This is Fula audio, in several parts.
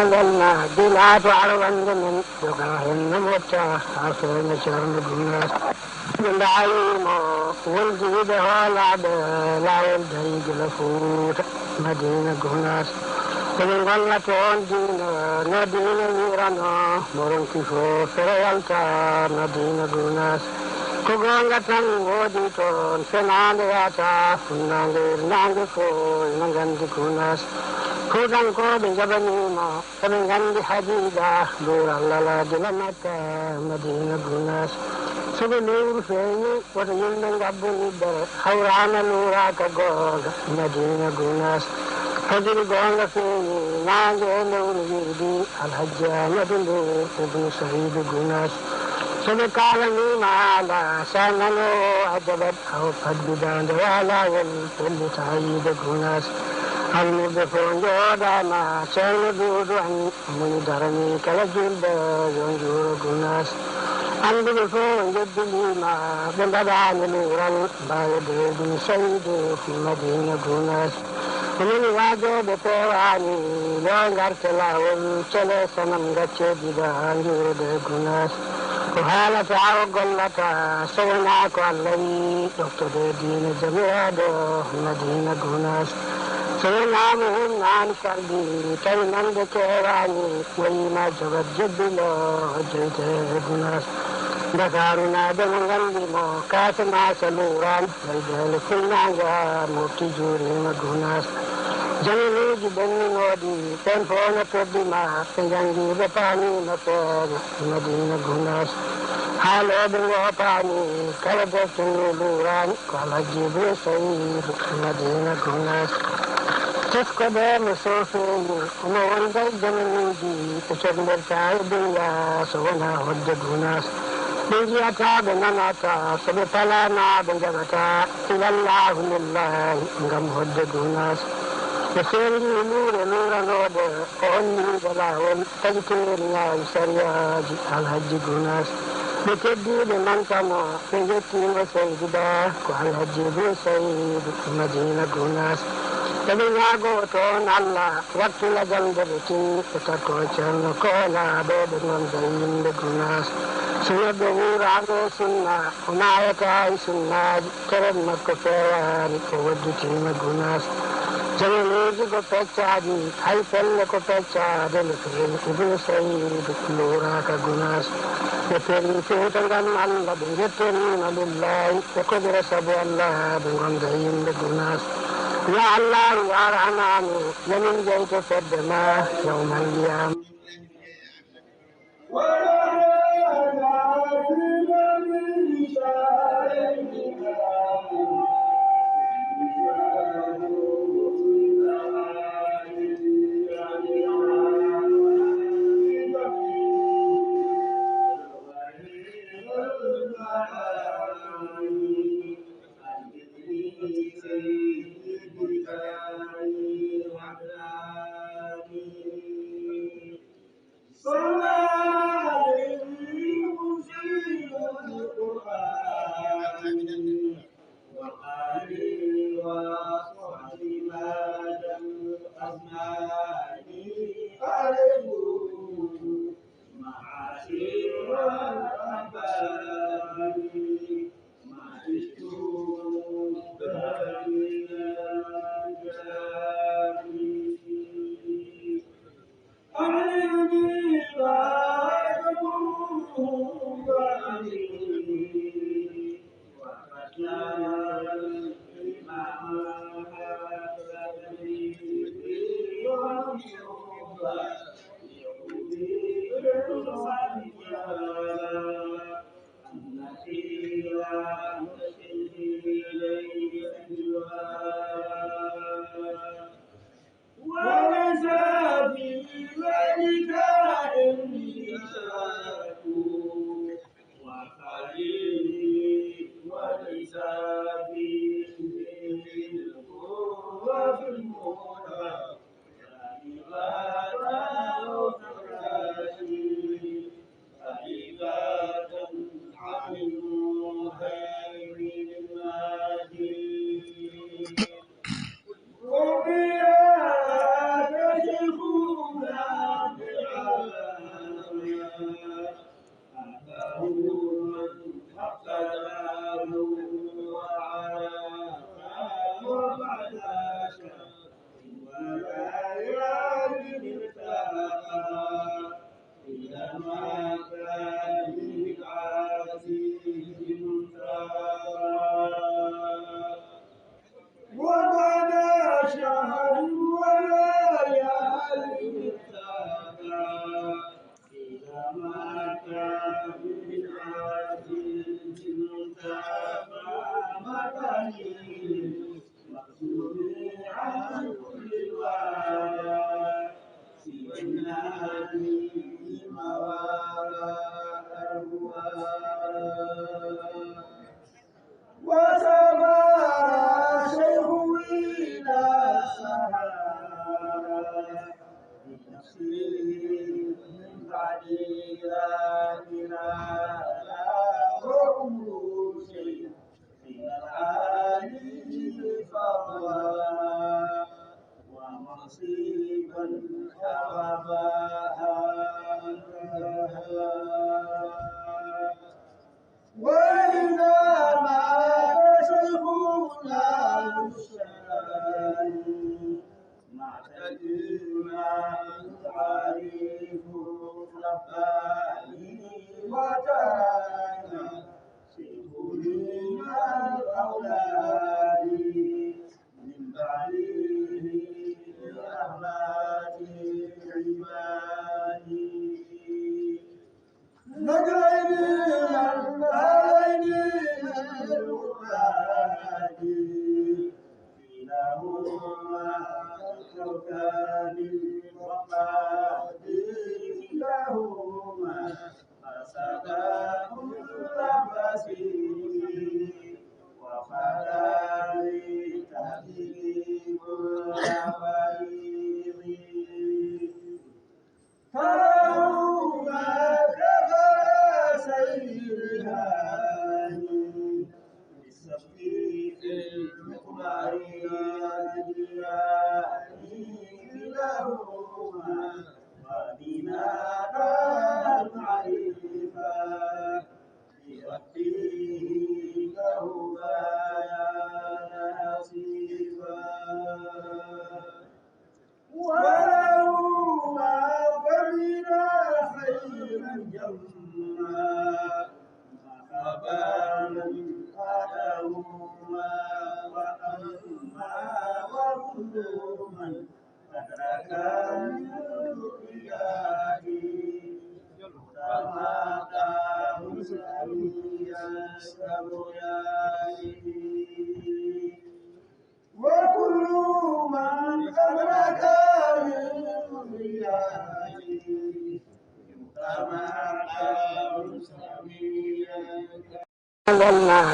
لنا جلات عرضا من دقاهن متى عصرنا شرم الناس بالعلم والجيد والعب لا والدريج لفوت مدينة قناس ومن غلة دينا ندينا ميرانا مرن كيفو فريالتا مدينة قناس كغنغة وديتون سنالياتا فنانغير نانغفو نغندي قناس Kudan ko bin jabani ma kamin gandi hadida dura lala dilamata madina gunas sugu nur feni wata yindan gabbuni bar hawrana nura ka goga madina gunas hajir gonga feni nange nur wirdi alhajja madindu ibn sa'id gunas sugu kalani mala sanalo ajabat aw fadbidan wala wal kulli ta'id gunas المدفون جودانا سيل بودوان من درني كلا جلد ينجور قناس المدفون جد لما بندبان نورا بايد بن سيد في مدينة قناس ومن واجه بتواني لون غرتلا والسلة سنم غتش بدان جود قناس وحالة عوقلتا سيناك واللي دكتور دين جميع مدينة قناس سينامهم عن قلبي كلمن ذكراني وما توجد له جيت الناس ذكرنا دمغني موكات مع سلوران ويدل كل نجا مبتجور مغناس جميل جدا ودي تنفون تبما تنجي بطاني مطور مدينة غناس حال ابن وطاني كلبت النوران قال جيب سيد مدينة غناس تفقد مصوفين ومن الجمنوجي تشغل سعيد يا سونا هد ناس بيجي أتاب نماتا سبطلانا بنجبتا إلى الله لله غم هد ناس يسير نور نور نود وأني بلاون تذكير يا سرياج الحج ناس بتدي لمن كما بجتي وسيدا والحج بسيد مدينة ناس تبينا قوتون الله وقت لجلدتي تتكوشن كولا بيد من زين بكناس سنة بغور عقو سنة وما يتاي سنة كرم مكفيان ودتي مكناس جميلي كفتشادي هاي فل كفتشاد لفين ابن سيد كلورا كناس يتري فوتن الله بجتن لله وقدر سبو الله بغن زين بكناس يا الله يا رحمن لمن جيت فدما يوم القيامة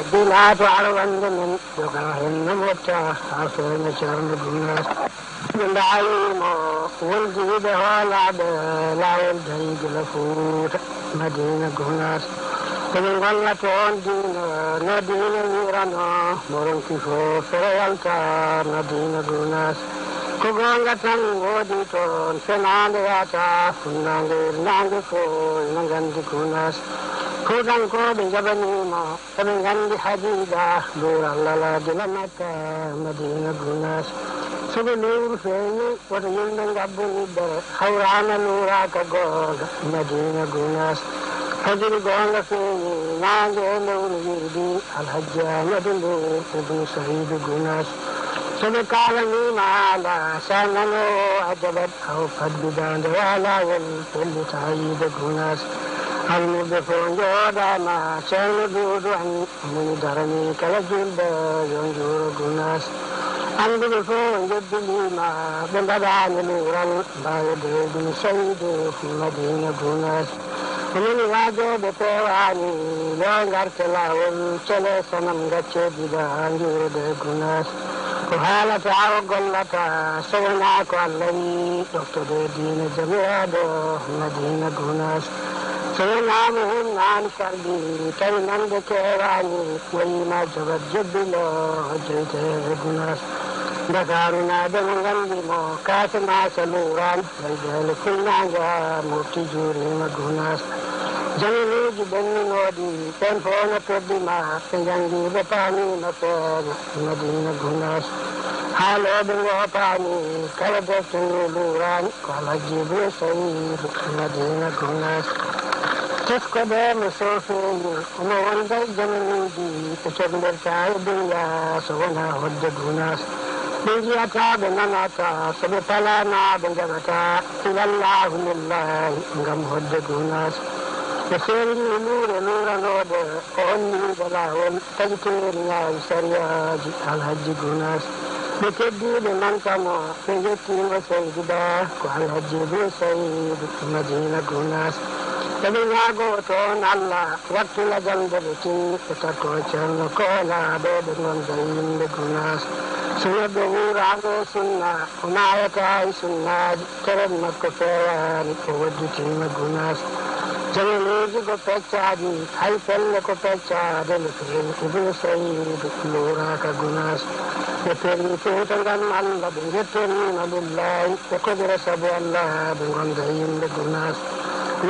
Dilatu Aravangan, Yogahin, Mota, After Charm Gunas, Yundaimo, will give the whole of the Lion Dangula food, Madina Gunas, Telingaton, Nadina Mirano, Moronki, Feralta, Nadina Gunas, Kugangatan, Woditon, Fernandata, Funangi, Nangako, Nagandi Gunas. Kudang ko binjabani mo, kaminggan di hadida, durang lala dilamata, Madina Gunas. Subulur fengi, wata yundang gabun idar, haurana nura kagog, Madina Gunas. Hajir gonga fengi, nange nung yirdi, alhajja madindu, ibn Sa'id Gunas. Sabikala ni maala, sanano ajabat, au padbidan dawala, wal pilli Sa'id Gunas. Al-Mudafun Jodama, Shalbuduan, Munidarani, Kalajilba, Yonjur Gunas, Al-Mudafun Jodima, Bendadan, Nuran, Bayadin, Saidu, Madina Gunas, Muniwajo, the Pewani, Longar Telawal, Chele Sanam Gache, Bidan, de Gunas, Kuhala Tao Golata, Savana Kwalai, Dr. Dedina Jamiado, Madina Gunas. Sunamuhum nan shardi, Tarinand Kevani, Wayma Javad Jabilo, Jete Gunas, Dakaruna Dangandimo, Kasama Saluran, Vaidel Kunanga, Murti Juri Magunas, Janini Benodi, Tempona Pedima, Yangi Bapani Mapel, Madina Gunas, Halo Bengopani, Kalabatu Luran, Kalajibu Said, Madina Gunas. Tuskada Musofi, Umawanda Janani, Pachanda Dunya, Savana Hodda Gunas, Bingiata, Benanata, Sabipalana, Benjamata, Ilalla, Humilla, Gam Hodda Gunas, the Seri Nura Nura Noda, Oni Balawan, Tanturia, Saria, Alhaji Gunas, بتدي لمن سمع سيدتي وسيدة وعلى الجبل سيد مدينة ناس تبينا قوتون الله وقت لجندلتي فتكوشن كولا بيد من زين بكناس سنة دور عقو سنة وما يتعي سنة ترد مكفيان وودتي مكناس جنوزي کو پہچادی ہائی پل کو پہچاد لفین ابن سعید لورا کا گناس يفرني فوتن الله بنجتني بالله وقدر سبو الله بغندين بقناس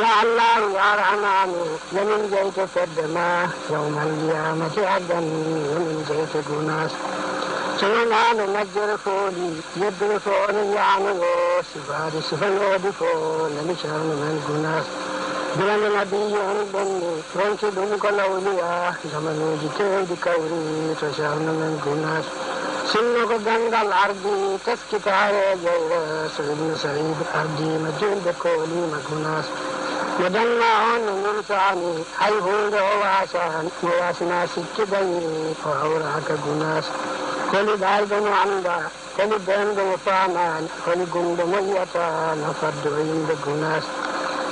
يا الله يا رحمن لمن جيت فدما يوم القيامة عبدا لمن جيت قناس سينا نجر فولي يدر فولي يعني سفار سفن فول لمشان من قناس بلان نبي بني فرنك بنك الأولياء زمن جتين بكوري تشان من قناس سنك جنگ الأرض تسكتار جيرا سيدنا سعيد أرضي مجند كولي مقناس مدنا هون نرساني أي هون واسان واسنا سكدني وأوراك قناس كل دالدن عندا كل بند وفامان كل قند ميتان فرد عند قناس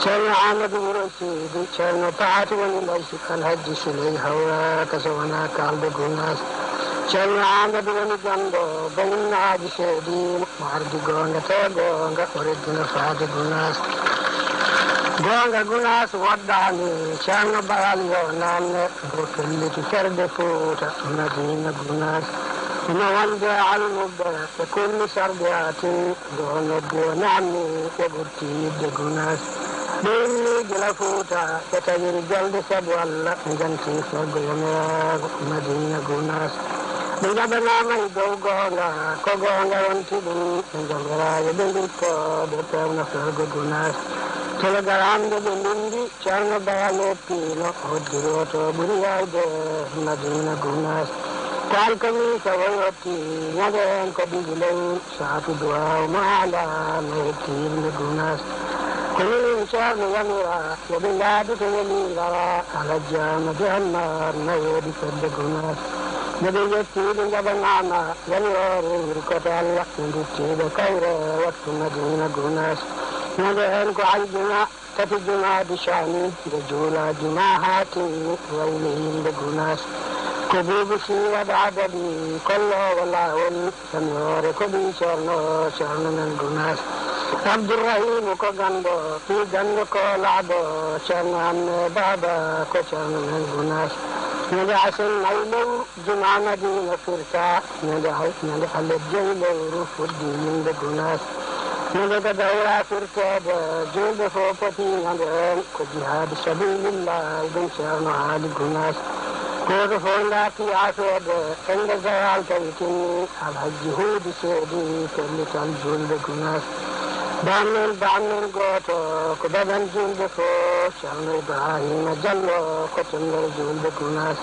شرنا عامد ورسيد شرنا طاعت ونليس الهج سلي هواك سوانا كالب قناس شرنا عامد ونجندو بين عاد شديد معرض قونغ تاقونغ وردنا فاد قناس قونغ قناس ودعني شرنا باليو نامن بوكلي تشرد فوتا مدينة قناس ونوانجا على المبدأ كل سرديات دون دون عمي يقرتي قناس بيني جلفوتا يتجري جلد سبو الله جنتي فوق يمياغ مدينة قناس بجبنا من دوغونا كوغونا وانتبو جمرا يبندكو بطاونا فوق قناس تلقرام جبندي شارنا بيالي بينو ودروتو برياي مدينة قناس كالكمي سويتي ندين كبيلين ساعة دعاء ومعلا ميتين قناس كل شهر يمرا وبلاد تولي غرا على الجامع النار نيدي فدقناس نبيتي لنجبنانا يمرا ركوتا الله ندتي بكورا وقت مدينة قناس ندين كعيدنا تتجمع بشاني رجولا جماعاتي ويلين بقناس كبوب سيرة عددي كله ولا ول سنور كبي شرنا من قناس عبد الرحيم کو گندو پی گند کو لعبو شرنان بابا کو شرنان گناس ندعس النيلو جمع مدينة فرسا ندعس الجيلو رف الدين بقناس ندعس دورا فرسا جلد فوقتي ندعس كجهاد سبيل الله بن شرنا عالي قناس كود فولا في عفد عند زوال تيتني على الجهود سيدي كل تلجل بقناس دامن قوتو كدبن جلد فو شرن إبراهيم جلو كتنر جلد كناس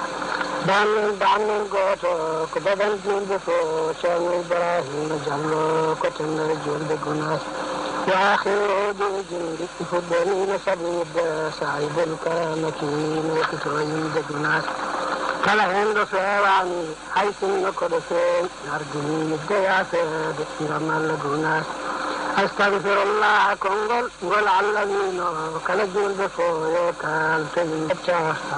دامن قوتو كدبن جلد فو شرن إبراهيم جلو كتنر جلد كناس وآخر جلد فدنين سبيد صاحب الكرامتين وكتوين دقناس كلا هند سيراني حيث نقدسين نرجمين الدياسد رمال قناس أستغفر الله كنقل قل علمين كنجول بفوية كالتين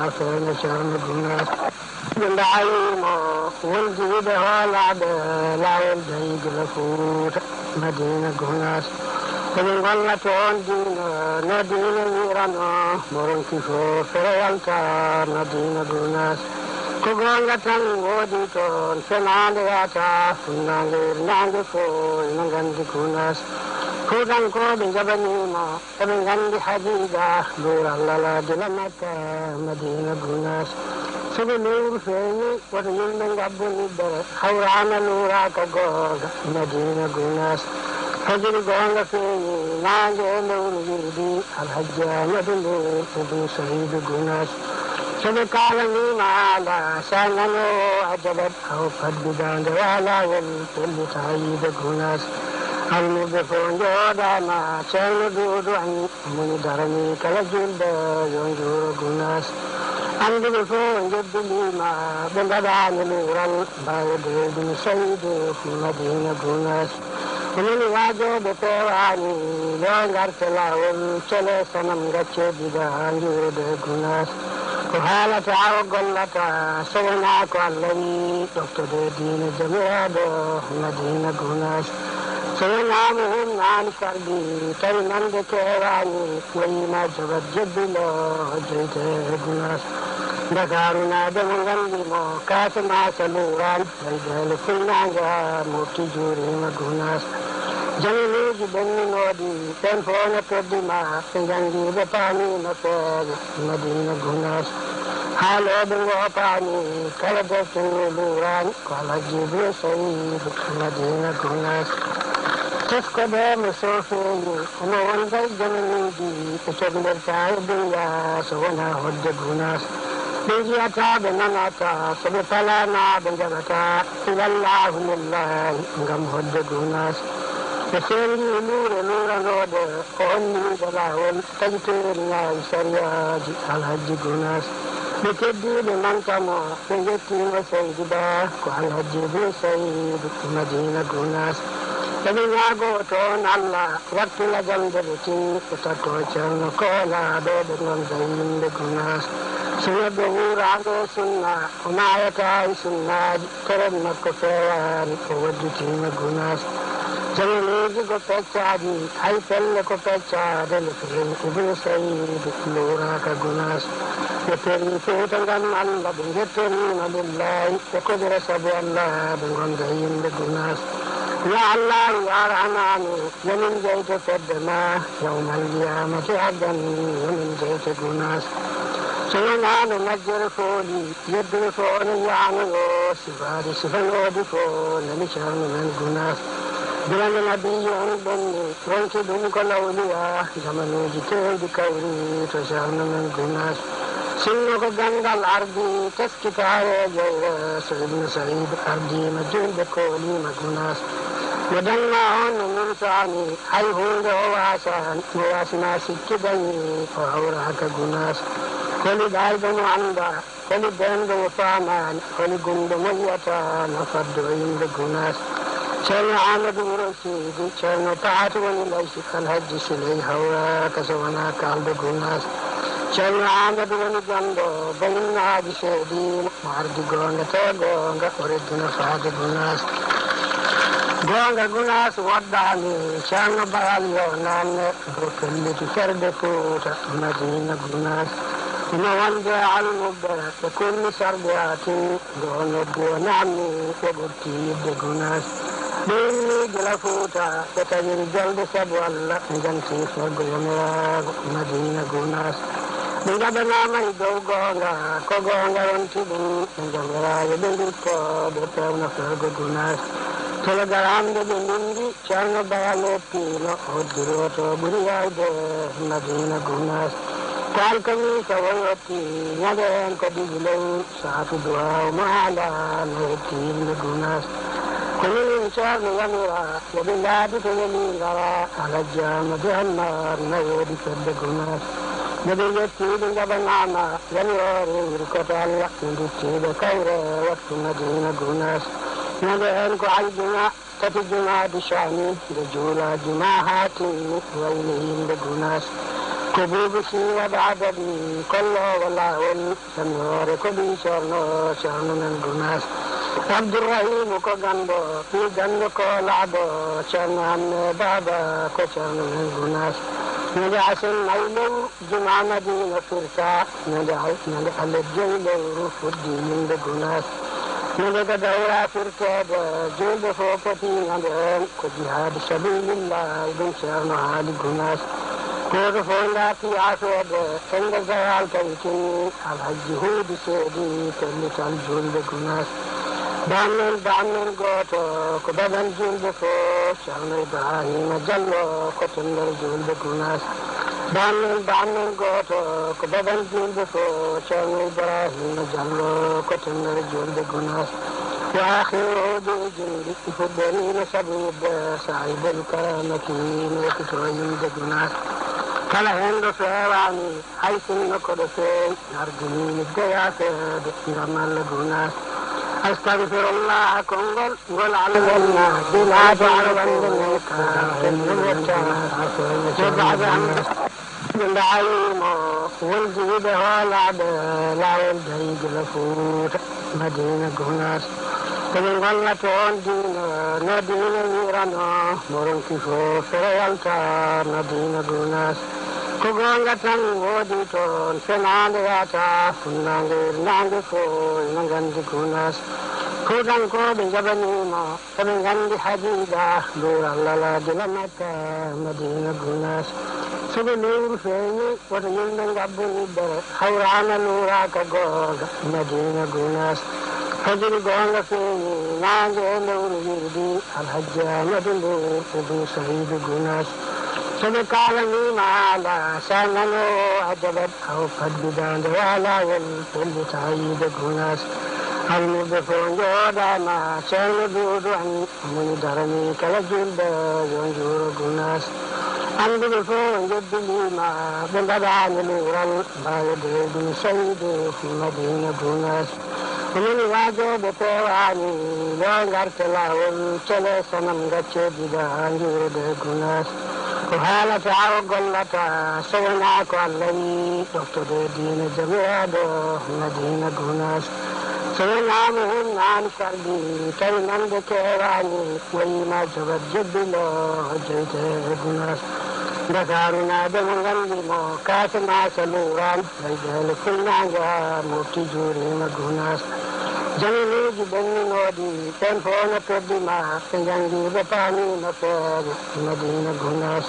عفين شرم الناس من دعيم والجيبه لعب لا والجيد لفوت مدينة قناس ومن قلة دينا ندين ميرانا مرنكفو فريالتا مدينة قناس كوغونغة وديتون سنالياتا فنالير نانجفو نغندي كناس كودان كودن جبنيما ابن غندي حديدة دور الله جلمتا مدينة قناس سبي نور فيني ورنين من قبل در حورانا نورا كغوغ مدينة قناس فجر غونغ فيني نانجي نور جلدي الحجة مدني ابن سعيد قناس سبكالني معالا سالنو عجبت أو قد بدان دوالا والكل تعيد قناس almuɓe fo jooɗama ceerno duudu an moni darani kala julɓe yo juuro gunas anduɓe fo jeddilima ɓe mbaɗani luural mbawededum sayde madina gunas omini waajoɓe pewani ɗo garte lawol cele sanam gaccediɗa juurude gunas ko haalata o gollata so wona ko allah wi ɗoftode diine jamiraɗo madina gunas so wonamo humnani sardi tawi nande kewani wayima jogat jebbilo joyte gunas dakarunade mo gandimo kasamasa luran waydele fulnaga mofti juurima gunas jaminuji ɓenninoɗi ɓen fo no toddima ɓe jangiɓe paamino feeɓe madina gunas haaloɓe gopani kala defteni lurani ko alhajibe sayidu madina gunas teskode mo sofeji omo wonta jamaniji ɓe cohlerta e dunya so wona hodde gunas ɓe jiyata ɓe nanata soɓe falana ɓe jaɓata wallahu lillahi gam hodde gunas ɓe fendi luure luuranode ko honniɓe lawol taƴitoriŋayi sariyaji alhaji gunas ɓe keddiɓe mantamo ɓe jettimo seydi ba ko alhaji be saydu madina gunas eɓe ñaago toon allah wattula jamde ɓe tin ɓe takko ceerno koolaɗo ɓe gonta yimɓe gunas so neɗɗo wuuraɗo sunna o mayata e sunnaji teren makko fewani o wodditima gunas jamaniji ko peccaɗi hay pelle ko peccade le fewi ibnu saydu luuraka gunas ɓe perni fewta gam allah ɓe jettonima lillahi ɓe kodira saabu allah ɓe gonda yimɓe gunas ya allahu ya rahmanu yomin jeyte fedde ma yawmal qiyamati addan yomin jeyte gunas so wonano majjere fooli yeddude fo ne yanoyo sifade sifanode fo nani ceerno men gunas bilande nabiyo on ɓenni wonti ɗum ko lawliya jamanuji kewɗi kawri to ceerno men gunas sinno ko gandal ardi teskitareje so ibnu said ardima julɓe koolima gunas mo danna on no nurtani hay hunde o wasan mo wasina sikki dañi o hawraka gunas holi ɗalɓe mo anda holi bende mo famani holi gunde mo yiyata no faddo yimɓe gunas ceerno amadou wuro sidi ceerno paati woni laysi alhaji siley hawraka so wona kalde gunas ceerno amadou woni gando balinnaji seedino mo ardi gonga te gonga o reddino faade gunas gonga gunas woɗɗani ceerno bayal yo nanne o felliti ferde fouta madina gunas ino wonde almuɓɓe ɓe kulli sarde atin do noddi o namni ɓe ɓurti yidde gunas ɓe inni gila fouta ɓe tawiri jolde saabu allah ɓe janti fergo yomirago madina gunas ɓe gaɗanama e dow gonga ko gonga wonti ɗum ɓe jamiraɓe ɓe dutto ɓe pewno fergo gunas telegaramde ɓe ndindi ceerno bayal oppino hoddiri oto ɓuuri yawde madina gunas ko alkami so woyotti ñande hen ko ɗiɗi lewru saatu duwaw mo haala no hetti yimɓe gunas ko minin ceerno yamira yoɓe laadi to weli ngara alhaji amadou hammar no woodi fedde gunas ɓeɓe jettiɓe jaɓanama yaniyore wuri koto allah ɓe duttiɓe kawre wattu madina gunas ñande hen ko aljuma tati jumadi chani nde juula juma ha timmi wayni yimɓe gunas ko buubu si waɗa adadi kollowo lawol yaniyore ko ɗi ceerno men gunas abdourrahimu ko gando ɓi gando ko laaɓo ceerno hamme baba ko ceerno men gunas ñande asen maylew juma madina firta ñande alet joyi lewru fuddi yimɓe gunas ñande ko dawra firtede julɓe fo poti ñande hen ko jihadi sabilillah ɗum ceerno haali gunas koto fo daati yafede ende zawal tawitin alhaji huudi seedi pellital julɓe gunas bannen goto ko baban julɓe fo ceerno ibrahima diallo ko ton nder julɓe gunas bannen goto ko baban julɓe fo ceerno ibrahima diallo ko ton nder julɓe gunas وآخر بجند فضلين سبيد صاحب الكرامة وكتوين دجناس kala hen ɗo fewani hay sinno koɗo fewi ardini goyafede ngam allah gunas astagfirullah konngol ngol algolna bilato alwande meka tenwetta e bade am ɓe daalimo wondiɓe hoolaɓe lawol darigila fuuta madina gunas koɓe golla toon dina no dina wirano moronki fo fereyalta madina gunas ko gonga tan woodi toon fenande yata funnange irnange fo ina gandi gunas kuuɗankoɓe jaɓanimo eɓe gandi hadiɗa lurallalagila makka madina gunas soɓe lewru feeñi woto yimɓe gabbuni bere hawrana luraka gonga madina gunas fajiri gonga feeñi nange e lewru wirdi alhaji amadou ndour ebi sahidu gunas soɓe kalanima ala sanano a jaɓat aw faddidande walawol pellita yiide gunas almuɓe fo jooɗama ceerno duuɗu an moni darani kala julɓe yo juuro gunas anduɓe fo jeddilima ɓe mbaɗani luural mbawedeydu sayde madina gunas omoni wajoɓe pewani yo garte lawol tele sanam gaccediɗa juurode gunas ko haalata o gollata so wona ko allah wi ɗoftode diina jamiyaɗo madina gunas so wonamo hunnani kaldi tawi nande kewani wayima jogat jebbilo jeyte gunas dakarunaɓe mo gandimo kaase masa luran ɓeydele fulnaga mofti juurima gunas janiliji ɓenninoɗi ɓen fo no toddima ɓe jangiɓe paamino feere madina gunas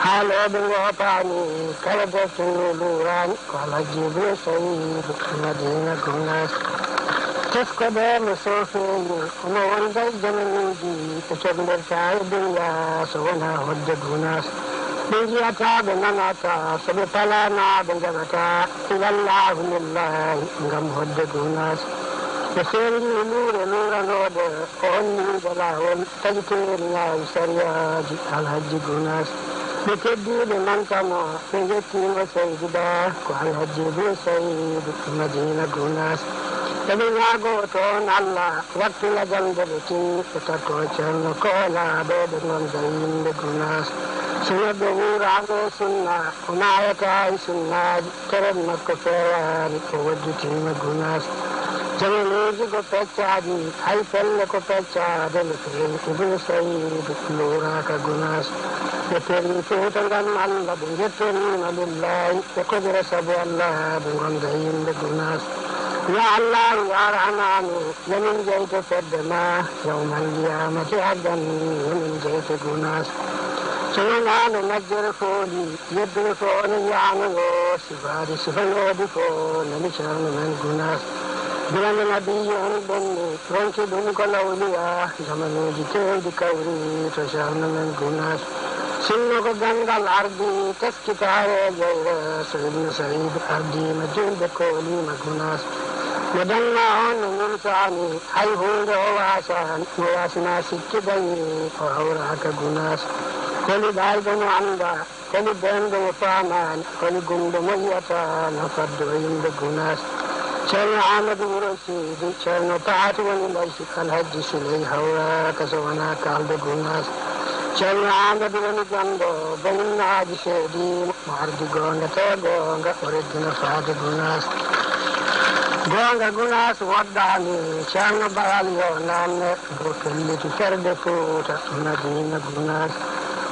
haaloɓe gopani kala deftino lurani ko alhajiɓe sayidu madina gunas teskoɓe mo sofeñi omo wonday jamaniji ɓe coɓderta e duniya so wona hodde gunas ɓe jiyataɓe nanata soɓe palama ɓe jaɓata ilallahu lillahi gam hodde gunas ɓe fendi luure luranode ko onniide lawol tagiteri ñaawi sariyaji alhaji gunas ɓe keddiɓe mantano ɓe jettimo seyduɗa ko alhaji be saydu madina gunas eɓe ñaago toon allah wattula jande ɓe tin ɓe takko ceerno koolaɓe ɓe gonta yimɓe gunas sunoɓe wuraɓe sunna o mayata e sunnaji teren makko fewani o wojjutima gunas jamaleji ko peccaɗi hay pelle ko peccade no fewi ibnu saydu luraka gunas ɓe perni fewta ngam allah ɓe jettonima lillahi ɓe kodira saabu allah ɓe gonda yimɓe gunas ya allahu ya rahmanu yomin jeyte fedde ma yawmal qiyamati addan yomin jeyte gunas so wonano majjere fooli yeddere fo no yanogo sifade sifanodi fo nani ceerno men gunas bilande nabiyo on ɓenni ronki ɗum ko lawliya jamanuji kewɗi kawri to ceerno men gunas sinno ko gandal ardi teskitare jeyre so ibnu saïd ardima julɓe kolima gunas mo danna on no numtani hay hunde o wasan mo wasina sikki dañi o hawraka gunas koli ɗalɗo mo anda koli bendo mo famani koli gumɗo mo yiyata no faddo yimɓe gunas ceerno amadou wuro sidi ceerno paati woni laysi alhaji siley hawraka so wona kalde gunas ceerno amadou woni gamɗo baninnaji seedimo mo ardi gonga te gonga o reddina faade gunas gonga gunas woɗɗani ceerno bayal yo nanne go felliti ferde fouta madina gunas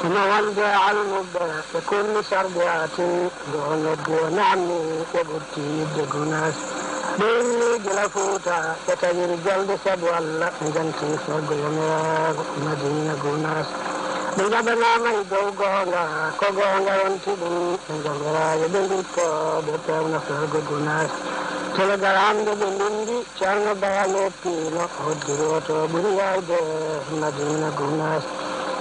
ino wonde almuɓe ɓe kunni sarde atin go noddi o namni ɓe ɓurti yidde gunas ɓe inni gila fouta ɓe tawiri jolde saabu allah ɓe janti fergo yomirago madina gunas ɓe jaɓanama e dow gonga ko gonga wonti ɗum ɓe jomiraɓe ɓe dutto ɓe pewna fergo gunas telegaramde ɓe ndindi ceerno bayal oppino hoddiri oto ɓuuri yawde madina gunas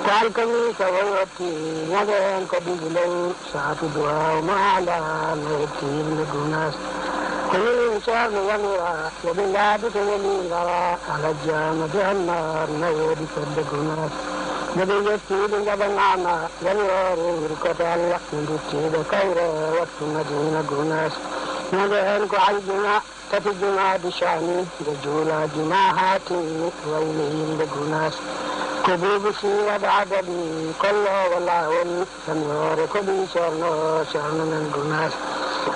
kalkani so woyotti ñaɓe hen ko ɗiɗi lewru saatu duwaw mo haala no hetti yimɓe gunas كل إنسان يمرأ وبالله تولي غرا على الجامع النار نيودي كدقنا نبي يسيد جبنانا ينور الكتال ندتيد كيرا وقت مدينة قناس نبهن كعيدنا تتجنا بشاني رجولا جماعات ويلين بقناس كبوب سيرة بعددي كل والله والسنور كبي شرنا من قناس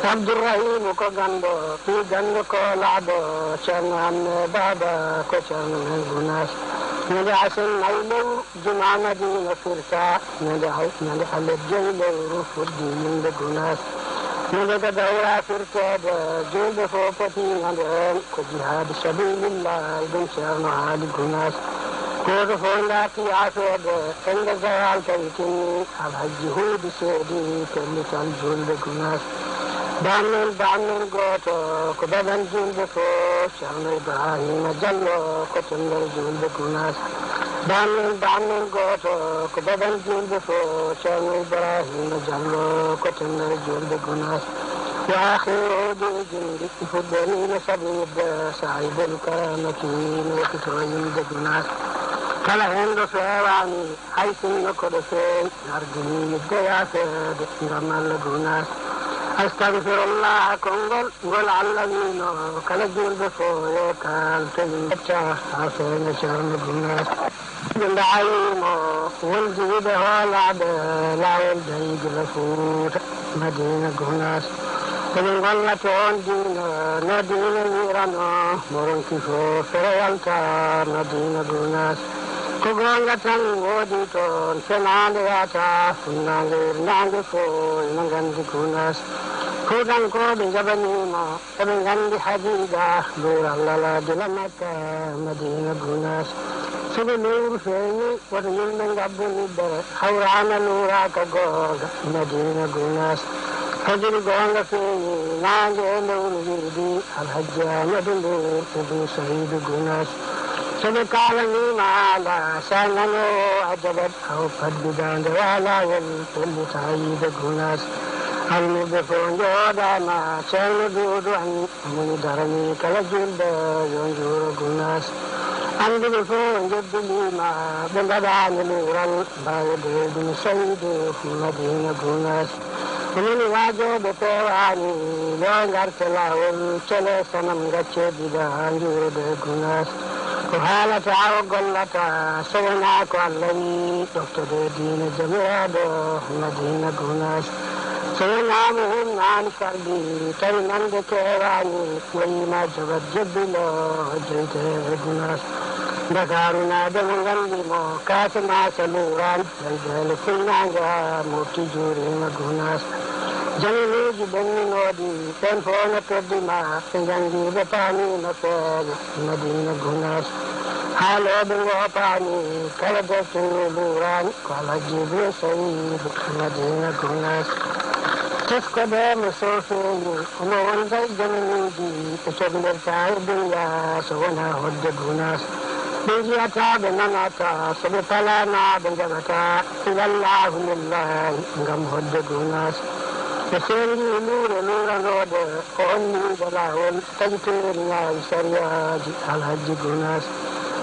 عبد الرحيم ko gando fi gando ko lado chan amne baba ko chan men gunas nade asen nailu jumana din firta nade halle jaylo rufudi min de gunas nade da dawra firta da jilde fo pati nade ko jihad sabilillah ibn sharna hal gunas ko fonda ki afed ende zawal kaytin al hajju bi sedi kelli tal julde gunas Bamin goto ko baban julde ko Ceerno Ibrahima Diallo ko tengel julde gunas Bamin goto ko baban julde ko Ceerno Ibrahima Diallo ko tengel julde gunas wa akhiru jindi fudani sabid sa'id al-kamakin wa kitoyin de gunas kala hendo fewani haysin ko de fe argini de ya fe de ngamal gunas أستغفر الله كنقول العالمين كان الجول بفوي كان تنبتع عفين شرم الناس جند عين والجيد والعب لا والجيد لفوت مدينة قناس ومن غلة عندنا ندينا نيرانا مرن كفو فريالتا مدينة قناس كغلة وديتون سنالياتا فنالير نانجفو نغند قناس كودان كودن جبنيما ابن غندي حديدة دور الله جلمتا مدينة قناس سبي نور فيني ورجل من قبل حورانا نورا كغوغ مدينة قناس فجر غونغ فيني نانجي نور جيدي الحجامة دلور ابن سعيد قناس سبي كالني معالا ساننو عجبت أو فددان دوالا والكل سعيد قناس المدفون جودانا سن دودوان من درني كلا جلد ينجور قناس المدفون جد لما بلدان نوران بايد بن سيد في مدينة قناس من واجه بتواني لون غرتلا والشلي سنم غتشي بدان جود قناس وحالة عوقلة سوناك والذي دكتور دين جميع مدينة قناس سينامهم عن قلبي كلمن ذكراني وما جبت جبلو جيت الناس دكارنا دم قلبي مو كاتما سلوران الجهل سنانجا موتي جوري مقناس جنيني جبني نودي تنفون تدما سنجنجي بطاني مفاد مدينة قناس حالو بالوطاني كالدت نوران قال جبري سيد مدينة قناس تسكب مسوفيني ومن زي جنيني تشبل تعب يا سونا هد قناس بيجي أتاب نماتا سبطلانا بنجمتا إلى الله لله نقم هد قناس يسيري نور نود وأني بلاول تجتيرنا سرياج الحج قناس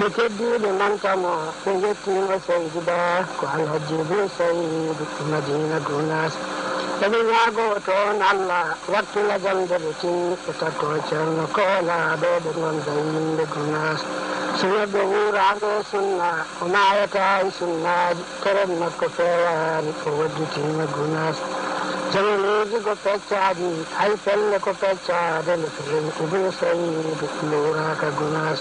بكدي لمن كما سيدتي وسيدبا وعلى الحج بسيد مدينة قناس Sabinya goton Allah waktu lajang berci kita kocan kola dengan zain begunas sunnah berurago sunnah umayata sunnah keren makferan wajib begunas jangan lagi kopecadi hai pel kopecadi lepas itu sayyid lura kagunas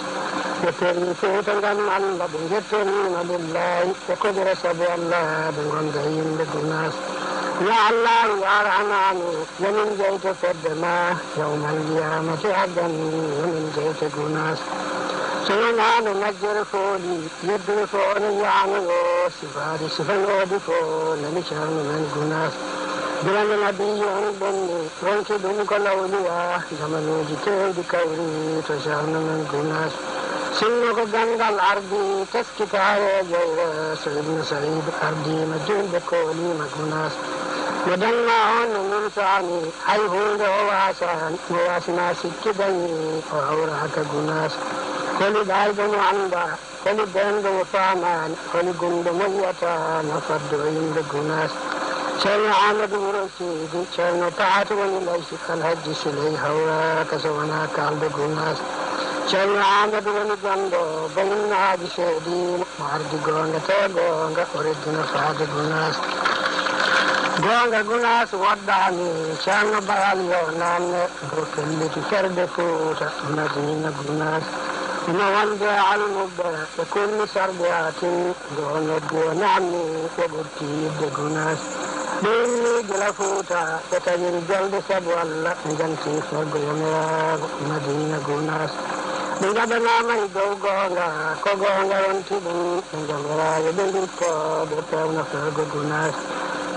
betul itu tentang Allah betul nabilah kekudra sabi Allah dengan zain begunas يا الله يا رحمن ومن جيت فدما يوم القيامة عبدا ومن جيت قناس سينا نمجر فولي يدرفون يعمل سفاد سفن ودفون نشان من قناس بلن نبي بني وانك دنك الأولياء زمن جتيد كوري تشان من قناس سنك جنگ الأرض تسكت على جيرا سيدنا سعيد أرضي مجين بكولي مقناس ودنا هون من ثاني هاي هون واسان واسنا سكدني وأوراك جناس كل دايدن عندا كل دند وفامان كل جند ميتان فرد عند جناس شرنا عمد ورسيد شرنا طاعت ونليس الهج سلي هواك سونا كالد جناس شرنا عمد ونجندو بلنا عاد شديد معرض جونga تجونga أردنا فاد جناس gonga gunas waddani canno bayal yo nanne do kelliti ferde fuuta madina gunas no wonde almubbe e kulli sarbiatin do noddi o namni e ɓurtiyidde gunas ɗinni gila fuuta e taƴiri jolde sabu allah ɓe janti sorgo yomirago madina gunas ɓe jaɓanama e dow gonga ko gonga wonti ɗum ɓe jamiraɓe ɓe duttoɓe pewno sorgo gunas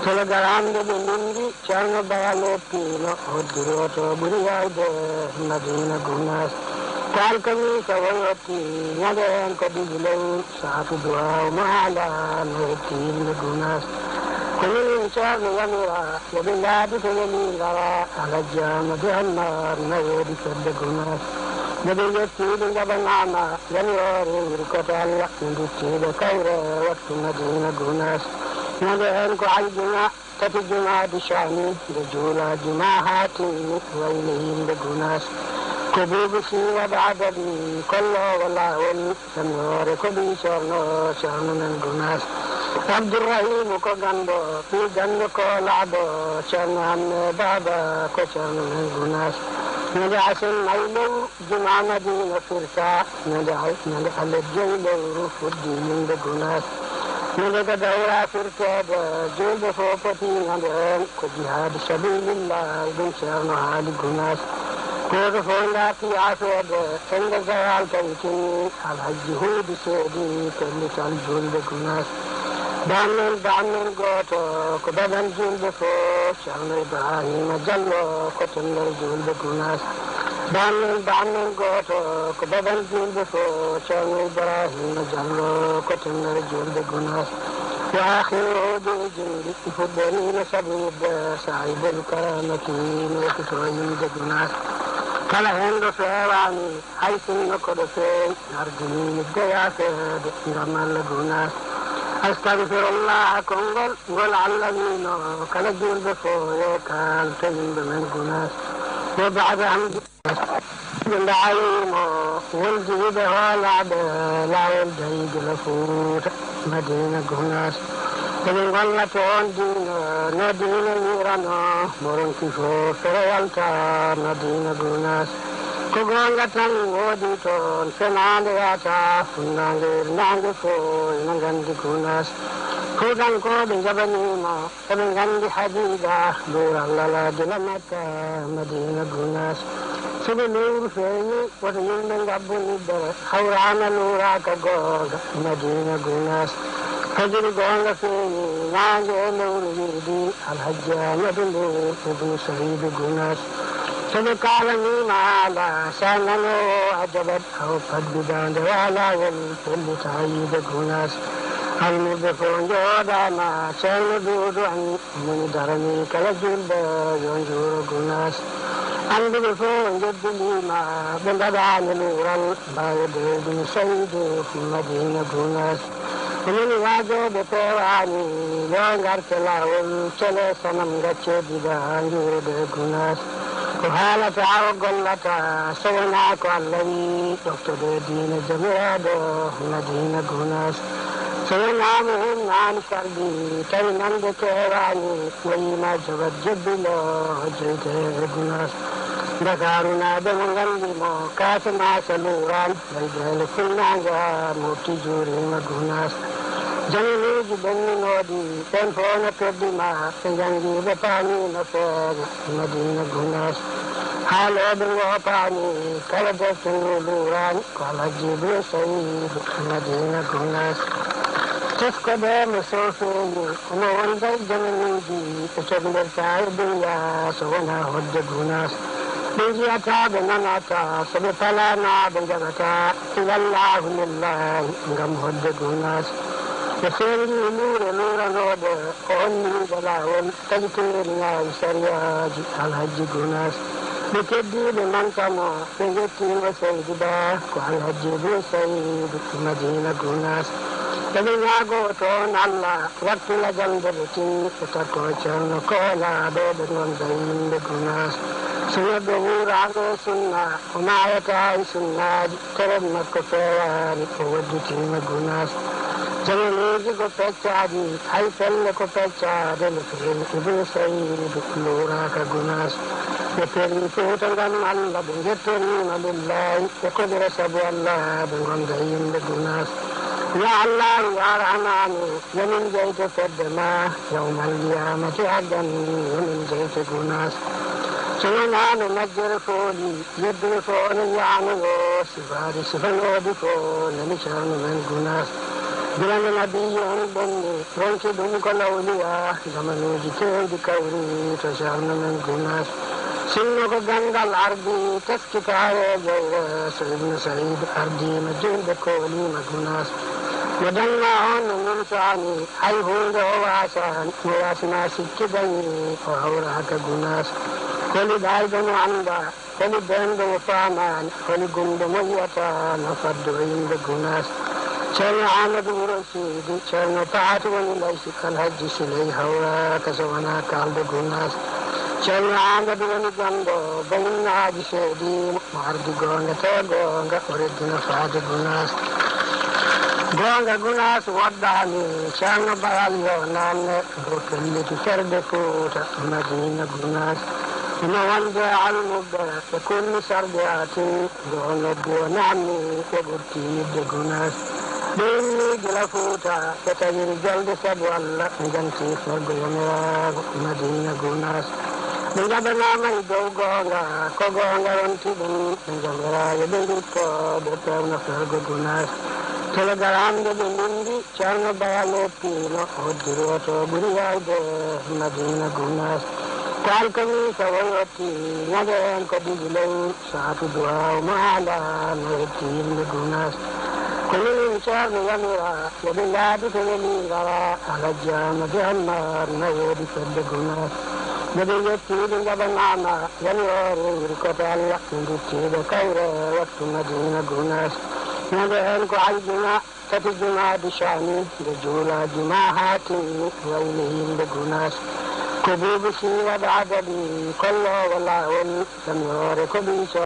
telegaramde ɓe ndindi ceerno bayalo piino hoddiroto ɓuri yawde madina gunas kalkami so woyoti ñande hen ko ɗiɗi lewru saatu duwaw mo haala no hettinde gunas ko minin ceerno yamira yoɓe laabi to woni ngara alajjama de hannar no woodi fedde gunas yoɓe jettiɓe jaɓanama yaniyore wiri koto allah ɓe duttiɓe kawre wattu madina gunas ñande hen ko aljuma tati jumaadi shani nde juula juma hatimi wayno yimɓe gunas ko buuɓi si waɗa adadi kollowo lawol samiore ko ɗi ceerno men gunas abdourrahimu ko gando ɓi gando ko laaɗo ceerno hamme baba ko ceerno men gunas ñande asen maylew juma madina firta ñande alet joyi lewru fuddi yimɓe gunas ñande ko dawra firtede julɓe fo potinande hen ko jihadu sabilillah ɗum ceerno haali gunas goto fo daati yafede ende gayal tawi tinni alhaji huudi seedi pellital julɓe gunas damen goto ko daɗan julɓe fo ceerno ibrahima diallo ko tender julɓe gunas damen goto ko daɗan julɓe fo ceerno ibrahima diallo ko tender julɓe gunas wa akhiru jindi fuɗɗanino sabide sahibel karamati nokito yimɓe gunas kala hen ɗo fewani hay sinno koɗo feewi ardinimi deyafede ngam allah gunas astagfirullah konngol ngol allah wino kala julɓe fo yo kalto yimɓe men gunas wo bada hamdi ɓe dawimo wondiɓe hoolaɓe lawol dayigila fuuta madina gunas eɓe gollata on diina no diina wirano moronki fo fere yalta madina gunas ko gonga tan woodi toon fenande yata funnange nange fo ene gandi gunas fuutankoɓe jaɓanima eɓe gandi hadida ɓurallalaadila makka madina gunas soɓe lewru feewi woto yimɓe gabbuniɓe hawrana luraka gonga madina gunas fajiri gonga feewi nange e lewru wiidi alhaji amadou ndour ibnu sahidu gunas soɓe kalanima haala sa nanowo a jaɓat haw paddudande walawol pellita yiide gunas almuɓe fo jooɗama ceerno duudu an moni darani kala julɓe yo juuro gunas anduɓe fo jeddilima ɓe mbaɗani luural mbawededum saydu madina gunas omini waajoɓe pewani yo garte lawol cele sanam gaccediɗa juurude gunas ko haalata o gollata so wona ko allah wi ɗoftode diina jamiraɗo madina gunas so wonama hen nani sardi tawi nande kewani wayima jogat jebbilo jeyte gunas dakarunaɓe mo gandimo kasamasa luran baydele fulnaga mofti jurima gunas janiliji ɓenninoɗi ɓen fo no teddima ɓe jangiɓe paamino feere madina gunas haaloɓe gopani kala deftenu lurani ko alhajibre sayidu madina gunas teskoɓe mo sofeni omo wonda jananiji ɓe togderta e duniya so wona hodde gunas ɓe jiyata ɓe nanata soɓe falana ɓe jaɓata ilallahu lillahi gam hodde gunas وسيري نور نور نود وأني بلاون تجتير نار سرياج الحج جناس بتدي لمن سما سيدتي وسيدنا والحج بسيد مدينة جناس تبينا قوتون الله وقت لجندرتي تتكوشن كولا بيدن زين بجناس سنة دور عقو سنة وما يتعي سنة ترد مكفيان ودتي مجناس جنوزي کو پہچادی ہائی پل کو پہچادی لفرین ابن سعید لورا کا گناس يتري فوتن الله بنجتني بالله يقدر سبو الله بنجين بجناس يا الله يا رحمن يمن جيت فدما يوم القيامة عدا يمن جيت جناس سننا نمجر فولي يدر فول يعمل سفاري سفنو بفول نشان من جناس بلان نبي بني رنك دمك الأولياء زمن جتين بكوري تشان من جناس سنك جنگ الأرض تسكتار جيرس ابن سعيد أرضي مجين بكولي مجناس ودنا هون من شاني أي هون واسان واسنا سكدني وهورك جناس كل دايدن عندا كل بند وفامان كل جند مويتان فدوين بجناس شرنا عمد ورسيد شرنا طاعت ونليس كالهج سلي هوا كسوانا كالد جناس شرنا عمد ونجندو بين عاد شديد معرض جونغ تجونغ وردنا فاد جناس جونغ جناس وداني شرنا باليو نان روكلي تشرد كوتا مدينة جناس ونوانجا المبدا كل سردات جونغ جونامي وبرتي جناس بيني جلفوتا يتجر جلد سبو الله جنتي فرقنا مدينة جناس نجابنا ميدو غونغا كوغونغا رنتي نجابنا يبينكو بطرنا فرق جناس تلقرام جبنندي شارنا بيالو بينو ودروتو بريايد مدينة جناس كالكمي سويتي نجين كدجلو ساتو دعاو معلا نرتين جناس كل إنسان يمرا وبالله تنميرا على الجامع النار نور فدقنا بديتي لجبنانا ينور الكتال ندتي بكورة وقت مدينة جناس نبهنك عيدنا تتجمع بشاني بجولا جماعاتي ويلهم بجناس كبوبسي وبعددي كله والله لم يورك بيسا